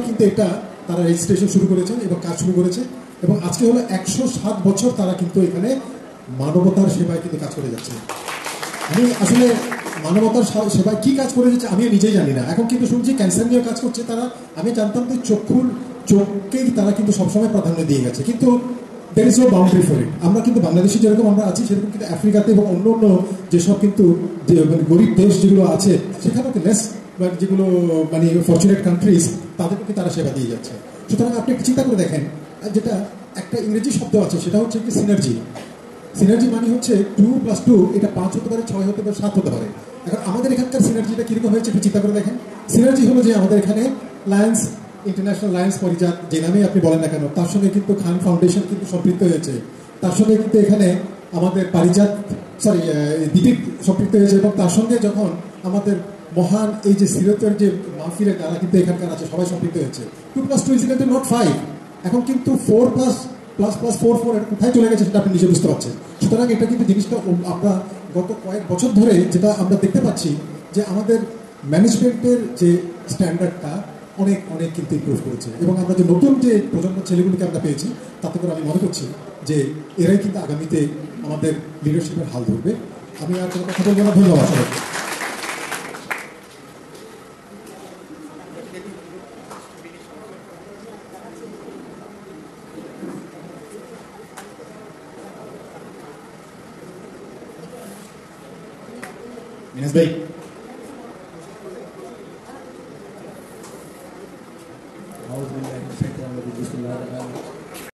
কিন্তু এটা তারা রেজিস্ট্রেশন শুরু করেছেন এবং কাজ শুরু করেছে, এবং আজকে হলো 107 বছর তারা কিন্তু এখানে মানবতার সেবায় কিন্তু কাজ করে যাচ্ছে। আমি আসলে মানবতার সেবায় কি কাজ করে যাচ্ছে আমি নিজেই জানি না। এখন কিন্তু শুনছি ক্যান্সার নিয়ে কাজ করছে তারা। আমি জানতাম যে চোখকেই তারা কিন্তু সবসময় প্রাধান্য দিয়ে গেছে, কিন্তু there is no boundary for it। আমরা কিন্তু বাংলাদেশে যেরকম আমরা আছি সেরকম কিন্তু আফ্রিকাতে এবং অন্য অন্য যেসব কিন্তু মানে গরিব দেশ যেগুলো আছে সেখানেও লেস যেগুলো মানে ফরচুনেট কান্ট্রিজ তাদেরকে কিন্তু তারা সেবা দিয়ে যাচ্ছে। সুতরাং আপনি একটু চিন্তা করে দেখেন, যেটা একটা ইংরেজি শব্দ আছে সেটা হচ্ছে কি সিনার্জি। সিনার্জি মানে হচ্ছে 2+2 এটা 5 হতে পারে, 6 হতে পারে, 7 হতে পারে। এখন আমাদের এখানকার সিনার্জিটা কিরকম হয়েছে একটু চিন্তা করে দেখেন। সিনার্জি হলো যে আমাদের এখানে লায়ন্স ইন্টারন্যাশনাল লায়ন্স পরিজাত যে নামেই আপনি বলেন না কেন, তার সঙ্গে কিন্তু খান ফাউন্ডেশন কিন্তু সম্পৃক্ত হয়েছে। তার সঙ্গে কিন্তু এখানে আমাদের পারিজাত দীপিক সম্পৃক্ত হয়েছে, এবং তার সঙ্গে যখন আমাদের মহান এই যে সিরতের যে মাহফিলে যারা কিন্তু এখানকার আছে সবাই সম্পৃক্ত হয়েছে। 2+2 ইজ ইকুয়াল টু নট 5, এখন কিন্তু 4+++4 এটা কোথায় চলে গেছে সেটা আপনি নিজে বুঝতে পারছেন। সুতরাং এটা কিন্তু জিনিসটা আমরা গত কয়েক বছর ধরে যেটা আমরা দেখতে পাচ্ছি যে আমাদের ম্যানেজমেন্টের যে স্ট্যান্ডার্ডটা অনেক অনেক কিন্তু ইমপ্রুভ করেছে, এবং আমরা যে নতুন যে প্রজন্ম ছেলেগুলোকে আমরা পেয়েছি তাতে করে আমি মনে করছি যে এরাই কিন্তু আগামীতে আমাদের লিডারশিপের হাল ধরবে। আমি আর কোনো কথা বলবো না, ধন্যবাদ সবাইকে। মিনাজ ভাই, أعوذ بالله من الشيطان الرجيم بسم الله الرحمن الرحيم